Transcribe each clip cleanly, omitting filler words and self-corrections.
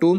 2,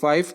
5,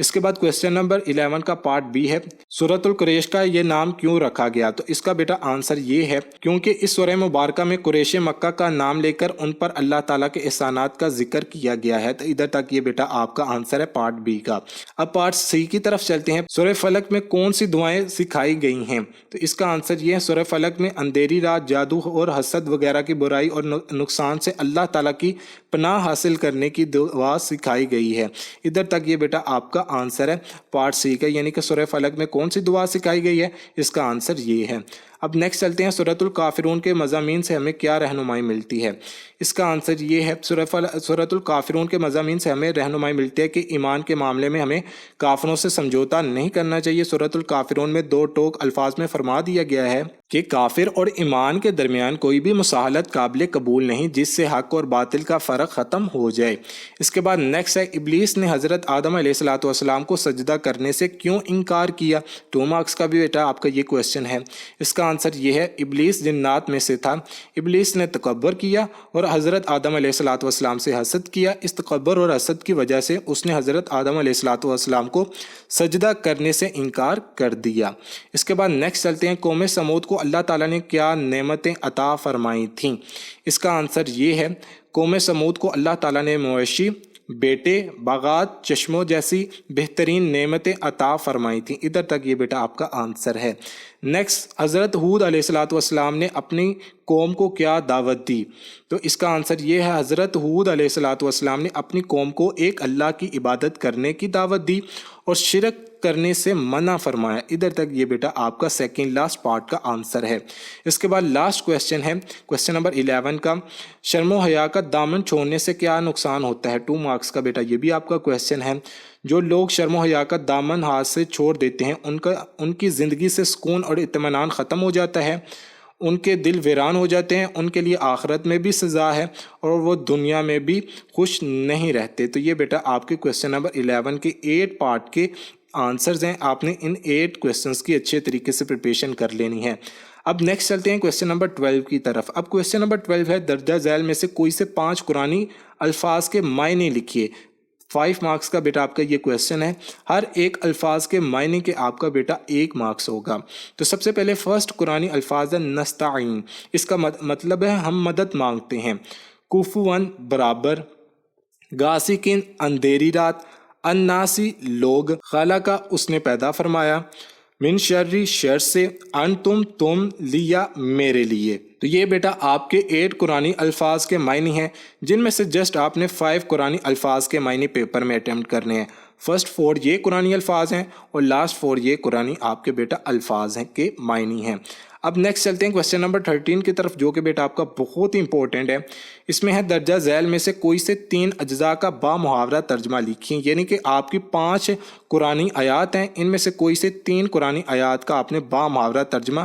اس کے بعد question number 11 کا پارٹ بی ہے، سورۃ القریش کا یہ نام کیوں رکھا گیا؟ تو اس کا بیٹا آنسر یہ ہے کیونکہ اس سورہ مبارکہ میں قریش مکہ کا نام لے کر ان پر اللہ تعالیٰ کے احسانات کا ذکر کیا گیا ہے۔ تو ادھر تک یہ بیٹا آپ کا آنسر ہے پارٹ بی کا۔ اب پارٹ سی کی طرف چلتے ہیں، سورہ فلق میں کون سی دعائیں سکھائی گئی ہیں؟ تو اس کا آنسر یہ ہے، سورہ فلق میں اندھیری رات، جادو اور حسد وغیرہ کی برائی اور نقصان سے اللہ تعالیٰ کی پناہ حاصل کرنے کی دعا سکھائی گئی ہے۔ ادھر تک یہ بیٹا آپ کا آنسر ہے پارٹ سی کا، یعنی کہ سورہ فلق میں کون سی دعا سکھائی گئی ہے، اس کا آنسر یہ ہے۔ اب نیکسٹ چلتے ہیں، سورۃ الکافرون کے مضامین سے ہمیں کیا رہنمائی ملتی ہے؟ اس کا آنسر یہ ہے، سورۃ الکافرون کے مضامین سے ہمیں رہنمائی ملتی ہے کہ ایمان کے معاملے میں ہمیں کافروں سے سمجھوتا نہیں کرنا چاہیے۔ سورۃ الکافرون میں 2 ٹوک الفاظ میں فرما دیا گیا ہے کہ کافر اور ایمان کے درمیان کوئی بھی مساہلت قابل قبول نہیں جس سے حق اور باطل کا فرق ختم ہو جائے۔ اس کے بعد نیکسٹ ہے، ابلیس نے حضرت آدم علیہ السلام کو سجدہ کرنے سے کیوں انکار کیا؟ 2 مارکس کا بھی بیٹا آپ کا یہ کویسچن ہے۔ اس کا آنسر یہ ہے، ابلیس جنات میں سے تھا، ابلیس نے تکبر کیا اور حضرت آدم علیہ السلام سے حسد کیا۔ اس تکبر اور حسد کی وجہ سے اس نے حضرت آدم علیہ السلام کو سجدہ کرنے سے انکار کر دیا۔ اس کے بعد نیکسٹ چلتے ہیں، قوم سمود کو اللہ تعالیٰ نے کیا نعمتیں عطا فرمائی تھیں؟ اس کا آنسر یہ ہے، قوم سمود کو اللہ تعالیٰ نے مویشی، بیٹے، باغات، چشموں جیسی بہترین نعمتیں عطا فرمائی تھیں۔ ادھر تک یہ بیٹا آپ کا آنسر ہے۔ نیکسٹ، حضرت ہود علیہ السلام نے اپنی قوم کو کیا دعوت دی؟ تو اس کا آنسر یہ ہے، حضرت ہود علیہ السلام نے اپنی قوم کو ایک اللہ کی عبادت کرنے کی دعوت دی اور شرک کرنے سے منع فرمایا۔ ادھر تک یہ بیٹا آپ کا سیکنڈ لاسٹ پارٹ کا آنسر ہے۔ اس کے بعد لاسٹ کویسچن ہے، کویسچن نمبر 11 کا، شرم و حیا کا دامن چھوڑنے سے کیا نقصان ہوتا ہے؟ 2 مارکس کا بیٹا یہ بھی آپ کا کویسچن ہے۔ جو لوگ شرم و حیا کا دامن ہاتھ سے چھوڑ دیتے ہیں ان کی زندگی سے سکون اور اطمینان ختم ہو جاتا ہے، ان کے دل ویران ہو جاتے ہیں، ان کے لیے آخرت میں بھی سزا ہے اور وہ دنیا میں بھی خوش نہیں رہتے۔ تو یہ بیٹا آپ کے کویسچن نمبر 11 کے 8 پارٹ کے آنسرز ہیں۔ آپ نے ان 8 کویسچنز کی اچھے طریقے سے پریپریشن کر لینی ہے۔ اب نیکسٹ چلتے ہیں کویسچن نمبر 12 کی طرف۔ اب کویسچن نمبر 12 ہے، درجہ ذیل میں سے کوئی سے 5 قرآنی الفاظ کے معنی لکھیے۔ 5 مارکس کا بیٹا آپ کا یہ کویسچن ہے، ہر ایک الفاظ کے معنی کے آپ کا بیٹا 1 مارکس ہوگا۔ تو سب سے پہلے فرسٹ قرآنی الفاظ ہے نستعین، اس کا مطلب ہے ہم مدد مانگتے ہیں۔ کوفوان برابر، غاسقین اندھیری رات، الناسی لوگ، خالقہ اس نے پیدا فرمایا، من شر شر سے، انتم تم، لیا میرے لیے۔ تو یہ بیٹا آپ کے 8 قرآنی الفاظ کے معنی ہیں، جن میں سے جسٹ آپ نے 5 قرآنی الفاظ کے معنی پیپر میں اٹیمپٹ کرنے ہیں۔ فرسٹ 4 یہ قرآنی الفاظ ہیں اور لاسٹ 4 یہ قرآنی آپ کے بیٹا الفاظ ہیں کے معنی ہیں۔ اب نیکسٹ چلتے ہیں کویسچن نمبر 13 کی طرف، جو کہ بیٹا آپ کا بہت ہی امپورٹنٹ ہے۔ اس میں ہے، درجہ ذیل میں سے کوئی سے 3 اجزاء کا بامحاورہ ترجمہ لکھیں، یعنی کہ آپ کی 5 قرآنی آیات ہیں، ان میں سے کوئی سے 3 قرآنی آیات کا آپ نے بامحاورہ ترجمہ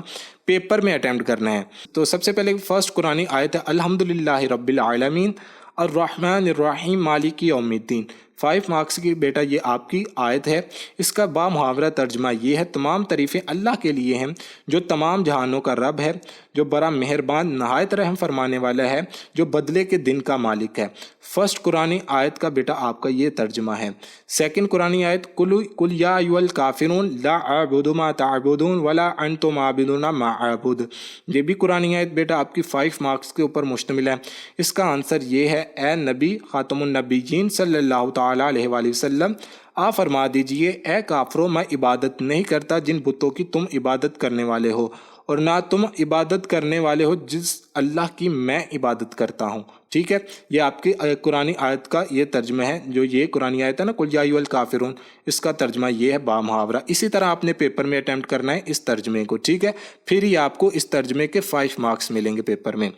پیپر میں اٹیمپٹ کرنا ہے۔ تو سب سے پہلے فرسٹ قرآنی آیت ہے، الحمدللہ رب العالمین الرحمن الرحیم مالک یوم الدین۔ 5 مارکس کی بیٹا یہ آپ کی آیت ہے۔ اس کا بامحاورہ ترجمہ یہ ہے، تمام تعریفیں اللہ کے لیے ہیں جو تمام جہانوں کا رب ہے، جو بڑا مہربان نہایت رحم فرمانے والا ہے، جو بدلے کے دن کا مالک ہے۔ فرسٹ قرآنی آیت کا بیٹا آپ کا یہ ترجمہ ہے۔ سیکنڈ قرآنی آیت، قل یا ایھا الکافرون لا اعبد ما تعبدون ولا انتم عابدون ما اعبد۔ یہ بھی قرآنی آیت بیٹا آپ کی 5 مارکس کے اوپر مشتمل ہے۔ اس کا آنسر یہ ہے، اے نبی خاتم النبیین صلی اللہ تعالیٰ علیہ وآلہ وسلم، آپ فرما دیجئے، اے کافروں، میں عبادت نہیں کرتا جن بتوں کی تم عبادت کرنے والے ہو، اور نہ تم عبادت کرنے والے ہو جس اللہ کی میں عبادت کرتا ہوں۔ ٹھیک ہے، یہ آپ کی قرآنی آیت کا یہ ترجمہ ہے۔ جو یہ قرآنی آیت ہے نا، قل یا ایھا الکافرون، اس کا ترجمہ یہ ہے بامحاورہ۔ اسی طرح آپ نے پیپر میں اٹیمپٹ کرنا ہے اس ترجمے کو، ٹھیک ہے، پھر ہی آپ کو اس ترجمے کے 5 مارکس ملیں گے پیپر میں۔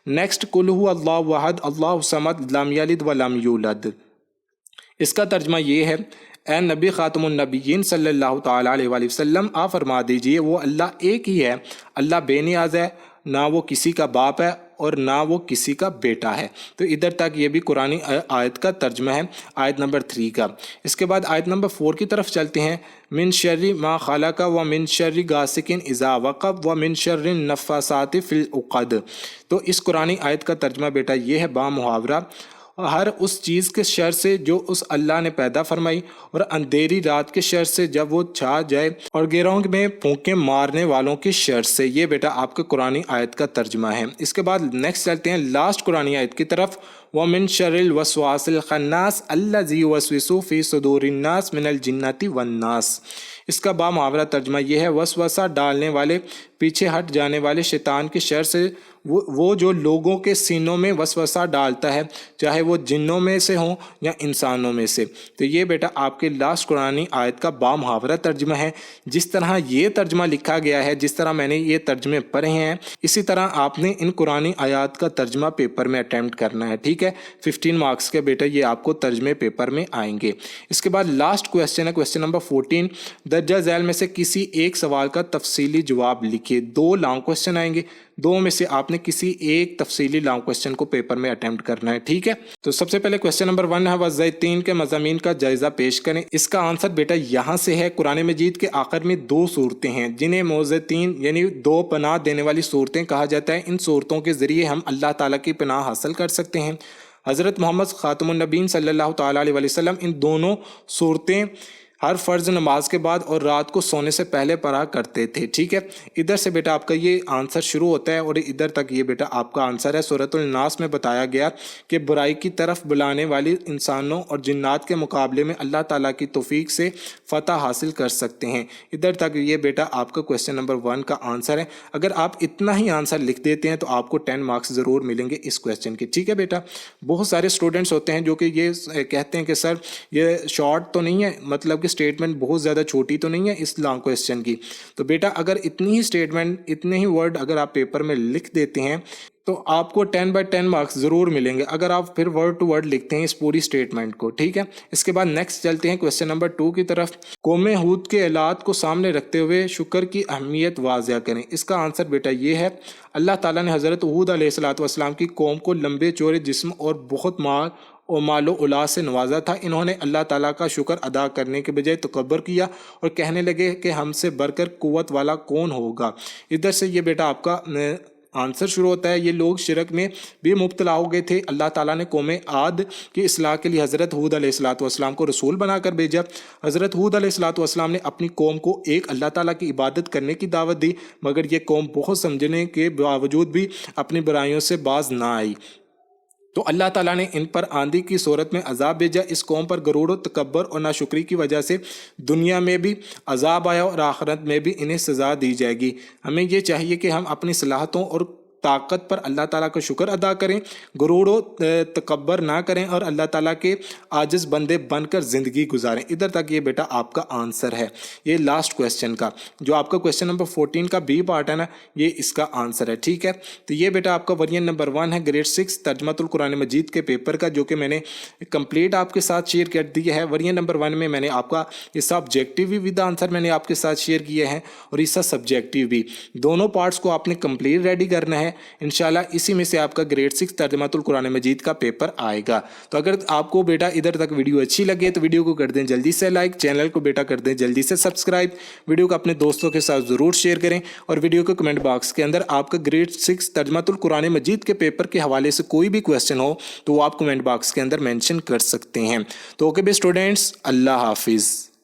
نیکسٹ، قل ھو اللہ احد اللہ الصمد لم یلد ولم یولد۔ اس کا ترجمہ یہ ہے، اے نبی خاتم النبیین صلی اللہ تعالیٰ علیہ وآلہ وسلم، آپ فرما دیجئے وہ اللہ ایک ہی ہے، اللہ بے نیاز ہے، نہ وہ کسی کا باپ ہے اور نہ وہ کسی کا بیٹا ہے۔ تو ادھر تک یہ بھی قرآنی آیت کا ترجمہ ہے، آیت نمبر 3 کا۔ اس کے بعد آیت نمبر 4 کی طرف چلتے ہیں، من شر ما خلق ومن شر غاسق اذا وقب ومن شر النفاثات فی العقد۔ تو اس قرآنی آیت کا ترجمہ بیٹا یہ ہے بامحاورہ، ہر اس چیز کے شر سے جو اس اللہ نے پیدا فرمائی، اور اندھیری رات کے شر سے جب وہ چھا جائے، اور گیروں میں پھونکے مارنے والوں کے شر سے۔ یہ بیٹا آپ کا قرآنی آیت کا ترجمہ ہے۔ اس کے بعد نیکسٹ چلتے ہیں لاسٹ قرآنی آیت کی طرف۔ وَمِن شَرِّ الْوَسْوَاسِ الْخَنَّاسِ الَّذِي يُوَسْوِسُ فِي صُدُورِ النَّاسِ مِنَ الْجِنَّةِ وَالنَّاسِ۔ اس کا بامحاورہ ترجمہ یہ ہے، وسوسہ ڈالنے والے، پیچھے ہٹ جانے والے شیطان کے شر سے، وہ جو لوگوں کے سینوں میں وسوسہ ڈالتا ہے، چاہے وہ جنوں میں سے ہوں یا انسانوں میں سے۔ تو یہ بیٹا آپ کے لاسٹ قرآنی آیت کا بامحاورہ ترجمہ ہے۔ جس طرح یہ ترجمہ لکھا گیا ہے، جس طرح میں نے یہ ترجمے پڑھے ہیں، اسی طرح آپ نے ان قرآنی آیات کا ترجمہ پیپر میں اٹیمپٹ کرنا ہے، ٹھیک ہے؟ 15 مارکس کے بیٹا یہ آپ کو ترجمے پیپر میں آئیں گے۔ اس کے بعد لاسٹ کویسچن ہے، کویسچن نمبر 14، درجہ ذیل میں سے کسی ایک سوال کا تفصیلی جواب لکھیے۔ 2 لانگ کویسچن آئیں گے، 2 میں سے آپ نے کسی ایک تفصیلی لانگ کویسچن کو پیپر میں اٹیمپٹ کرنا ہے، ٹھیک ہے؟ تو سب سے پہلے کویسچن نمبر 1 ہے، وزیتین کے مضامین کا جائزہ پیش کریں۔ اس کا آنسر بیٹا یہاں سے ہے۔ قرآن مجید کے آخر میں 2 صورتیں ہیں جنہیں موزتین یعنی 2 پناہ دینے والی صورتیں کہا جاتا ہے۔ ان صورتوں کے ذریعے ہم اللہ تعالیٰ کی پناہ حاصل کر سکتے ہیں۔ حضرت محمد خاتم النبیین صلی اللہ تعالیٰ علیہ وسلم ان دونوں صورتیں ہر فرض نماز کے بعد اور رات کو سونے سے پہلے پڑھا کرتے تھے، ٹھیک ہے؟ ادھر سے بیٹا آپ کا یہ آنسر شروع ہوتا ہے اور ادھر تک یہ بیٹا آپ کا آنسر ہے۔ سورۃ الناس میں بتایا گیا کہ برائی کی طرف بلانے والی انسانوں اور جنات کے مقابلے میں اللہ تعالیٰ کی توفیق سے فتح حاصل کر سکتے ہیں۔ ادھر تک یہ بیٹا آپ کا کویسچن نمبر 1 کا آنسر ہے۔ اگر آپ اتنا ہی آنسر لکھ دیتے ہیں تو آپ کو 10 مارکس ضرور ملیں گے اس کویسچن کے، ٹھیک ہے بیٹا؟ بہت سارے اسٹوڈنٹس ہوتے ہیں جو کہ یہ کہتے ہیں کہ سر یہ شارٹ تو نہیں ہے، مطلب اسٹیٹمنٹ بہت زیادہ چھوٹی تو نہیں ہے اس لانگ کویسچن کی۔ تو بیٹا اگر اتنی ہی اسٹیٹمنٹ، اتنے ہی ورڈ اگر آپ پیپر میں لکھ دیتے ہیں تو آپ کو 10/10 مارکس ضرور ملیں گے اگر آپ پھر ورڈ ٹو ورڈ لکھتے ہیں اس پوری اسٹیٹمنٹ کو، ٹھیک ہے؟ اس کے بعد نیکسٹ چلتے ہیں کویسچن نمبر 2 کی طرف۔ قوم ہود کے آلات کو سامنے رکھتے ہوئے شکر کی اہمیت واضح کریں۔ اس کا آنسر بیٹا یہ ہے، اللہ تعالیٰ نے حضرت ہود علیہ السلام کی قوم کو لمبے چوڑے جسم اور بہت مال و اولاد سے نوازا تھا۔ انہوں نے اللہ تعالیٰ کا شکر ادا کرنے کے بجائے تکبر کیا اور کہنے لگے کہ ہم سے بڑھ کر قوت والا کون ہوگا۔ ادھر سے یہ بیٹا آپ کا آنسر شروع ہوتا ہے۔ یہ لوگ شرک میں بھی مبتلا ہو گئے تھے۔ اللہ تعالیٰ نے قوم عاد کی اصلاح کے لیے حضرت ہود علیہ السلام کو رسول بنا کر بھیجا۔ حضرت ہود علیہ السلام نے اپنی قوم کو ایک اللہ تعالیٰ کی عبادت کرنے کی دعوت دی، مگر یہ قوم بہت سمجھنے کے باوجود بھی اپنی برائیوں سے باز نہ آئی، تو اللہ تعالیٰ نے ان پر آندھی کی صورت میں عذاب بھیجا۔ اس قوم پر غرور و تکبر اور ناشکری کی وجہ سے دنیا میں بھی عذاب آیا اور آخرت میں بھی انہیں سزا دی جائے گی۔ ہمیں یہ چاہیے کہ ہم اپنی صلاحیتوں اور طاقت پر اللہ تعالیٰ کا شکر ادا کریں، غرور و تکبر نہ کریں اور اللہ تعالیٰ کے عاجز بندے بن کر زندگی گزاریں۔ ادھر تک یہ بیٹا آپ کا آنسر ہے، یہ لاسٹ کویسچن کا جو آپ کا کویسچن نمبر 14 کا بی پارٹ ہے نا، یہ اس کا آنسر ہے، ٹھیک ہے؟ تو یہ بیٹا آپ کا ورژن نمبر 1 ہے گریڈ 6 ترجمۃ القرآن مجید کے پیپر کا، جو کہ میں نے کمپلیٹ آپ کے ساتھ شیئر کر دیا ہے۔ ورژن نمبر 1 میں نے آپ کا اس آبجیکٹیو بھی ود آنسر میں نے آپ کے ساتھ شیئر کیے ہیں اور اس کا سبجیکٹیو بھی، دونوں پارٹس کو آپ نے کمپلیٹ ریڈی کرنا ہے۔ انشاءاللہ اسی میں سے آپ کا گریڈ 6 ترجمۃ القرآن مجید کا پیپر آئے گا۔ تو اگر آپ کو بیٹا ادھر تک ویڈیو اچھی لگے تو ویڈیو کو کر دیں جلدی سے لائک، چینل کو بیٹا کر دیں جلدی سے سبسکرائب، ویڈیو کو اپنے دوستوں کے ساتھ ضرور شیئر کریں، اور ویڈیو کے کمنٹ باکس کے اندر آپ کا گریڈ 6 ترجمۃ القرآن مجید کے پیپر کے حوالے سے کوئی بھی کویسچن ہو تو وہ آپ کمنٹ باکس کے اندر مینشن کر سکتے ہیں۔ تو اوکے بے اسٹوڈنٹس، اللہ حافظ۔